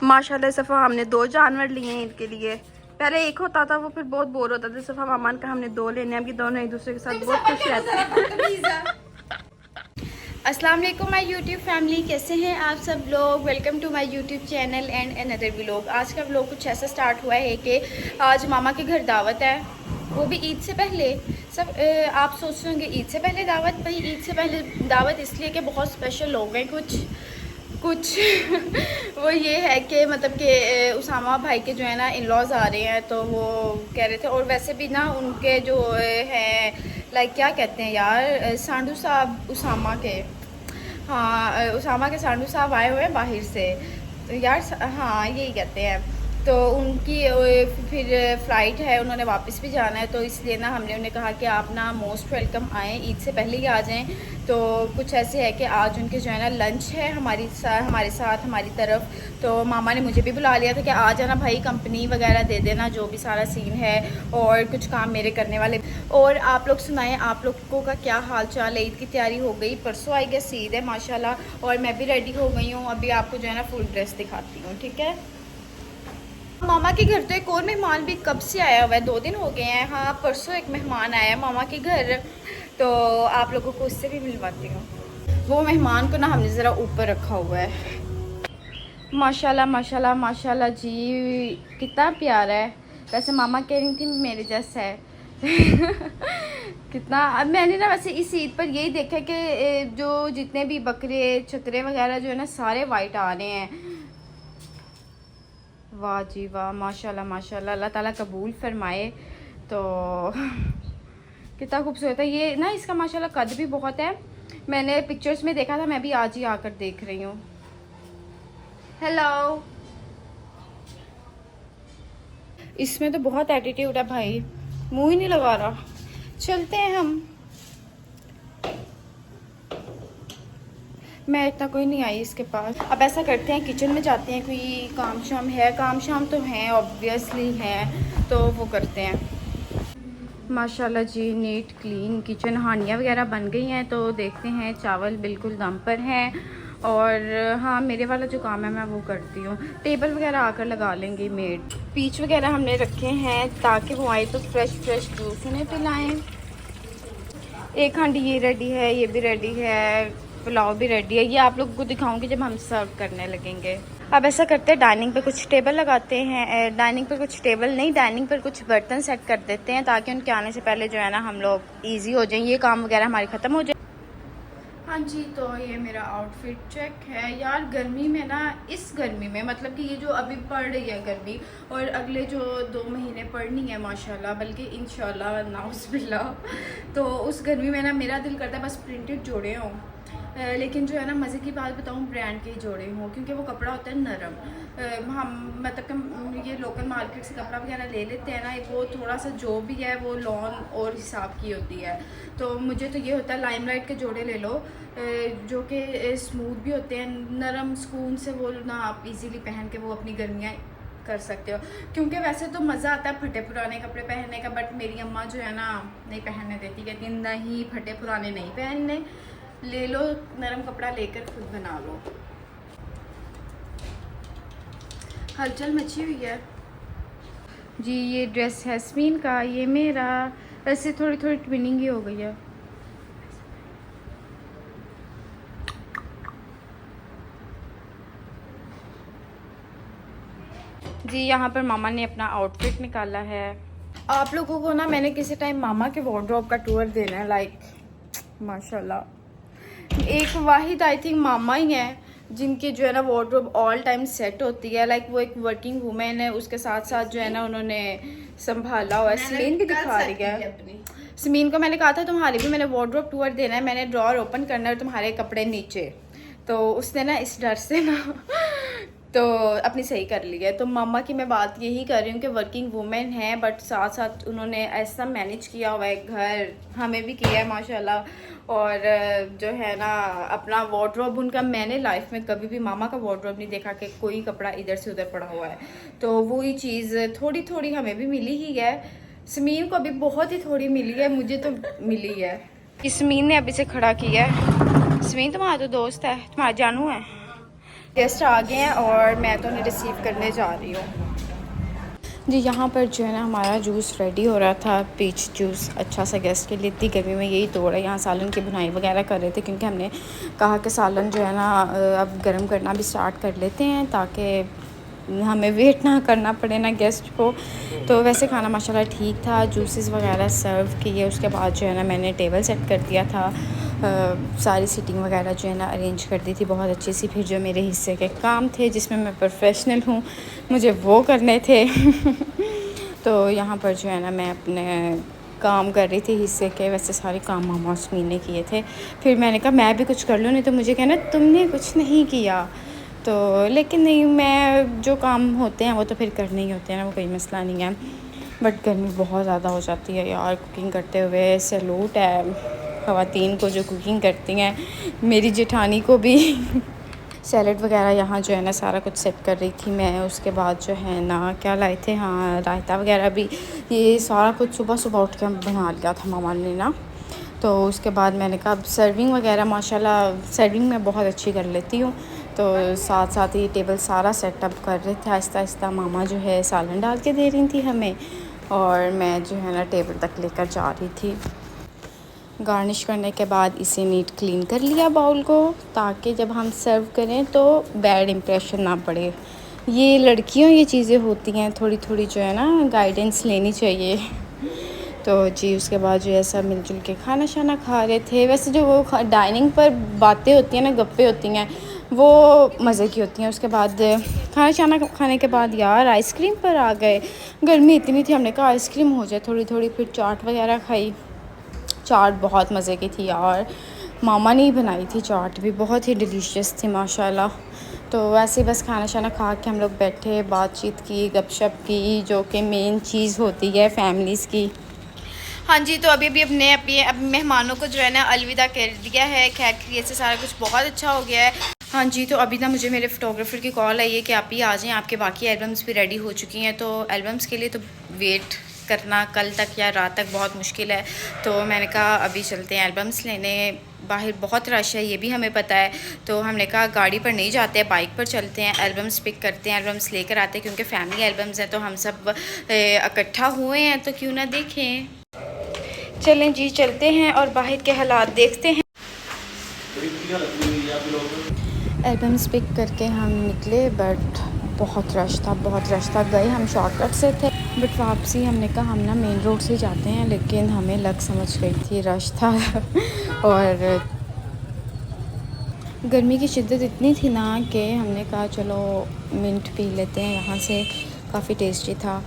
माशाल्लाह सफ़ा हमने 2 जानवर लिए हैं इनके लिए। पहले एक होता था, वो फिर बहुत बोर होता था। सफ़ा मामान का हमने 2 लेने हैं, हम दोनों एक दूसरे के साथ बहुत खुश रहते हैं। अस्सलाम वालेकुम माय यूट्यूब फैमिली, कैसे हैं आप सब लोग। Welcome to my YouTube channel and another vlog. आज का व्लॉग कुछ ऐसा स्टार्ट हुआ है कि आज मामा के घर दावत है, वो भी ईद से पहले। सब आप सोच रहे होंगे ईद से पहले दावत। भाई ईद से पहले दावत इसलिए कि बहुत स्पेशल लोग हैं कुछ वो ये है कि मतलब कि उसामा भाई के जो है ना इन-लॉज़ आ रहे हैं, तो वो कह रहे थे। और वैसे भी ना उनके जो हैं लाइक क्या कहते हैं यार, सांडू साहब उसामा के, हाँ उसामा के सांडू साहब आए हुए हैं बाहर से, तो यार हाँ यही कहते हैं। तो उनकी फिर फ़्लाइट है, उन्होंने वापस भी जाना है, तो इसलिए ना हमने उन्हें कहा कि आप ना मोस्ट वेलकम आएँ, ईद से पहले ही आ जाएं। तो कुछ ऐसे है कि आज उनके जो है ना लंच है हमारे साथ हमारी तरफ। तो मामा ने मुझे भी बुला लिया था कि आ जाना भाई, कंपनी वगैरह दे देना, जो भी सारा सीन है, और कुछ काम मेरे करने वाले। और आप लोग सुनाएं, आप लोगों का क्या हाल चाल है। ईद की तैयारी हो गई, परसों आई गया ईद है माशाल्लाह, और मैं भी रेडी हो गई हूँ। अभी आपको जो है ना फुल ड्रेस दिखाती हूँ, ठीक है। मामा के घर तो एक और मेहमान भी कब से आया हुआ है, 2 दिन हो गए हैं। हाँ परसों एक मेहमान आया है मामा के घर, तो आप लोगों को उससे भी मिलवाती हूँ। वो मेहमान को ना हमने ज़रा ऊपर रखा हुआ है। माशाल्लाह माशाल्लाह माशाल्लाह जी, कितना प्यारा है। वैसे मामा कह रही थी मेरे जैसा है कितना। अब मैंने ना वैसे इस ईद पर यही देखा कि जो जितने भी बकरे छतरे वगैरह जो है ना सारे वाइट आ रहे हैं। वाह जी वाह, माशाल्लाह माशाल्लाह, अल्लाह ताला कबूल फरमाए। तो कितना खूबसूरत है ये ना, इसका माशाल्लाह कद भी बहुत है। मैंने पिक्चर्स में देखा था, मैं भी आज ही आकर देख रही हूँ। हेलो, इसमें तो बहुत एटीट्यूड है भाई, मुंह ही नहीं लगा रहा। चलते हैं हम। मैं इतना कोई नहीं आई इसके पास। अब ऐसा करते हैं, किचन में जाते हैं, कोई काम शाम है। काम शाम तो हैं, ऑब्वियसली हैं, तो वो करते हैं। माशाल्लाह जी, नीट क्लीन किचन, हांडियाँ वगैरह बन गई हैं। तो देखते हैं, चावल बिल्कुल दम पर हैं। और हाँ, मेरे वाला जो काम है मैं वो करती हूँ। टेबल वगैरह आकर लगा लेंगे मेड। पीच वगैरह हमने रखे हैं ताकि वो आए तो फ्रेश जूस उन्हें पिलाएँ। एक हांडी ये रेडी है, ये भी रेडी है, पुलाव भी रेडी है। ये आप लोगों को दिखाऊंगी जब हम सर्व करने लगेंगे। अब ऐसा करते हैं, डाइनिंग पे कुछ टेबल लगाते हैं। डाइनिंग पे कुछ टेबल नहीं, डाइनिंग पर कुछ बर्तन सेट कर देते हैं, ताकि उनके आने से पहले जो है ना हम लोग ईजी हो जाए, ये काम वगैरह हमारे ख़त्म हो जाए। हाँ जी, तो ये मेरा आउटफिट चेक है यार। गर्मी में ना, इस गर्मी में मतलब कि ये जो अभी पड़ रही है गर्मी, और अगले जो 2 महीने पड़नी है माशाल्लाह, बल्कि इंशाल्लाह नाउज़ुबिल्लाह, तो उस गर्मी में ना मेरा दिल करता है बस प्रिंटेड जोड़े हों। लेकिन जो है ना, मज़े की बात बताऊँ, ब्रांड के ही जोड़े हों, क्योंकि वो कपड़ा होता है नरम। हम मतलब कि ये लोकल मार्केट से कपड़ा वगैरह ले लेते हैं ना, वो थोड़ा सा जो भी है वो लॉन और हिसाब की होती है। तो मुझे तो ये होता है लाइमलाइट के जोड़े ले लो, जो कि स्मूथ भी होते हैं, नरम सुकून से वो ना आप इजीली पहन के वो अपनी गर्मियाँ कर सकते हो। क्योंकि वैसे तो मज़ा आता है फटे पुराने कपड़े पहनने का, बट मेरी अम्मा जो है ना नहीं पहनने देती, कहती नहीं फटे पुराने नहीं पहनने, ले लो नरम कपड़ा लेकर खुद बना लो। हलचल मची हुई है जी। ये ड्रेस है स्मीन का, ये मेरा। वैसे थोड़ी थोड़ी ट्विनिंग ही हो गई है। जी यहाँ पर मामा ने अपना आउटफिट निकाला है। आप लोगों को ना मैंने किसी टाइम मामा के वार्डरोब का टूर देना है। लाइक माशाल्लाह एक वाहिद आई थिंक मामा ही हैं जिनकी जो है ना वार्डरोब ऑल टाइम सेट होती है। लाइक वो एक वर्किंग वूमेन है, उसके साथ साथ जो है ना उन्होंने संभाला हुआ है। समीन भी दिखा रही है। समीन को मैंने कहा था तुम्हारी भी मैंने वार्डरोब टूर देना है, मैंने ड्रॉर ओपन करना है और तुम्हारे कपड़े नीचे। तो उसने ना इस डर से ना तो अपनी सही कर ली है। तो मामा की मैं बात यही कर रही हूँ कि वर्किंग वुमेन है, बट साथ साथ उन्होंने ऐसा मैनेज किया हुआ है, घर हमें भी किया है माशाल्लाह। और जो है ना अपना वार्डरोब उनका, मैंने लाइफ में कभी भी मामा का वार्डरोब नहीं देखा कि कोई कपड़ा इधर से उधर पड़ा हुआ है। तो वही चीज़ थोड़ी थोड़ी हमें भी मिली ही है। समीन को अभी बहुत ही थोड़ी मिली है, मुझे तो मिली है। समीन ने अभी से खड़ा किया है। समीन तुम्हारा तो दोस्त है, तुम्हारा जानू है। गेस्ट आ गए हैं और मैं तो उन्हें रिसीव करने जा रही हूँ जी। यहाँ पर जो है ना हमारा जूस रेडी हो रहा था, पीच जूस अच्छा सा गेस्ट के लिए। इतनी गर्मी में यही तोड़ा। यहाँ सालन की बुनाई वगैरह कर रहे थे क्योंकि हमने कहा कि सालन जो है ना अब गर्म करना भी स्टार्ट कर लेते हैं ताकि हमें वेट ना करना पड़े ना गेस्ट को। तो वैसे खाना माशाल्लाह ठीक था, जूसेस वगैरह सर्व किए। उसके बाद जो है ना मैंने टेबल सेट कर दिया था, सारी सीटिंग वगैरह जो है ना अरेंज कर दी थी बहुत अच्छी सी। फिर जो मेरे हिस्से के काम थे जिसमें मैं प्रोफेशनल हूँ, मुझे वो करने थे तो यहाँ पर जो है ना मैं अपने काम कर रही थी हिस्से के। वैसे सारे काम मामा उस्मीन ने किए थे। फिर मैंने कहा मैं भी कुछ कर लूँ, नहीं तो मुझे कहना तुमने कुछ नहीं किया। तो लेकिन नहीं, मैं जो काम होते हैं वो तो फिर करने ही होते हैं ना, वो कोई मसला नहीं है। बट गर्मी बहुत ज़्यादा हो जाती है यार कुकिंग करते हुए। सैल्यूट है ख़वातीन को जो कुकिंग करती हैं, मेरी जेठानी को भी सैलड वगैरह यहाँ जो है ना सारा कुछ सेट कर रही थी मैं। उसके बाद जो है ना क्या लाए थे, हाँ रायता वगैरह भी। ये सारा कुछ सुबह सुबह उठ के बना लिया था मामा ने ना। तो उसके बाद मैंने कहा अब सर्विंग वगैरह माशाल्लाह सर्विंग मैं बहुत अच्छी कर लेती हूँ। तो साथ साथ ही टेबल सारा सेटअप कर रहे थे आहिस्ता आहिस्ता। मामा जो है सालन डाल के दे रही थी हमें और मैं जो है ना टेबल तक लेकर जा रही थी। गार्निश करने के बाद इसे नीट क्लीन कर लिया बाउल को, ताकि जब हम सर्व करें तो बैड इम्प्रेशन ना पड़े। ये लड़कियों ये चीज़ें होती हैं, थोड़ी थोड़ी जो है ना गाइडेंस लेनी चाहिए। तो जी उसके बाद जो है सब मिलजुल के खाना शाना खा रहे थे। वैसे जो वो डाइनिंग पर बातें होती हैं ना, गप्पे होती हैं, वो मज़े की होती हैं। उसके बाद खाना शाना खाने के बाद यार आइसक्रीम पर आ गए। गर्मी इतनी थी, हमने कहा आइसक्रीम हो जाए थोड़ी थोड़ी। फिर चाट वगैरह खाई। चाट बहुत मज़े की थी यार, मामा ने ही बनाई थी। चाट भी बहुत ही डिलीशियस थी माशाल्लाह। तो वैसे बस खाना शाना खा के हम लोग बैठे, बातचीत की, गपशप की, जो कि मेन चीज़ होती है फैमिलीज़ की। हाँ जी, तो अभी अपने मेहमानों को जो है ना अलविदा कर दिया है। खैर खैरियत से सारा कुछ बहुत अच्छा हो गया है। हाँ जी, तो अभी ना मुझे मेरे फ़ोटोग्राफ़र की कॉल आई है कि आप ही आ जाएं, आपके बाकी एल्बम्स भी रेडी हो चुकी हैं। तो एल्बम्स के लिए तो वेट करना कल तक या रात तक बहुत मुश्किल है। तो मैंने कहा अभी चलते हैं एल्बम्स लेने। बाहर बहुत रश है, ये भी हमें पता है। तो हमने कहा गाड़ी पर नहीं जाते हैं, बाइक पर चलते हैं, एल्बम्स पिक करते हैं, एल्बम्स लेकर आते हैं। क्योंकि फैमिली एल्बम्स हैं तो हम सब इकट्ठा हुए हैं तो क्यों ना देखें। चलें जी चलते हैं और बाहर के हालात देखते हैं। एल्बम्स पिक करके हम निकले, बट बहुत रश था। गए हम शॉर्टकट से थे, बट वापसी हमने कहा हम ना मेन रोड से जाते हैं, लेकिन हमें लग समझ गई थी रश था और गर्मी की शिद्दत इतनी थी ना कि हमने कहा चलो मिंट पी लेते हैं यहाँ से, काफ़ी टेस्टी था।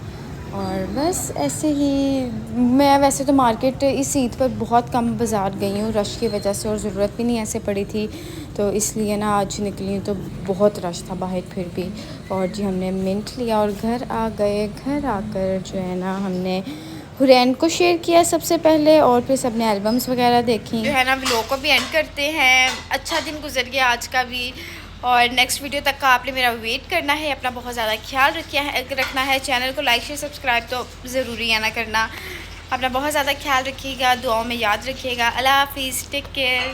और बस ऐसे ही मैं वैसे तो मार्केट इस ईद पर बहुत कम बाज़ार गई हूँ रश की वजह से, और ज़रूरत भी नहीं ऐसे पड़ी थी, तो इसलिए ना आज निकली तो बहुत रश था बाहर फिर भी। और जी हमने मिंट लिया और घर आ गए। घर आकर जो है ना हमने हुरैन को शेयर किया सबसे पहले, और फिर सबने एल्बम्स वगैरह देखी। जो है ना व्लॉग को भी एंड करते हैं। अच्छा दिन गुजर गया आज का भी, और नेक्स्ट वीडियो तक का आपने मेरा वेट करना है। अपना बहुत ज़्यादा ख्याल रखना है। चैनल को लाइक शेयर सब्सक्राइब तो ज़रूरी है ना करना। अपना बहुत ज़्यादा ख्याल रखिएगा, दुआओं में याद रखिएगा। अल्लाह हाफिज़, टेक केयर।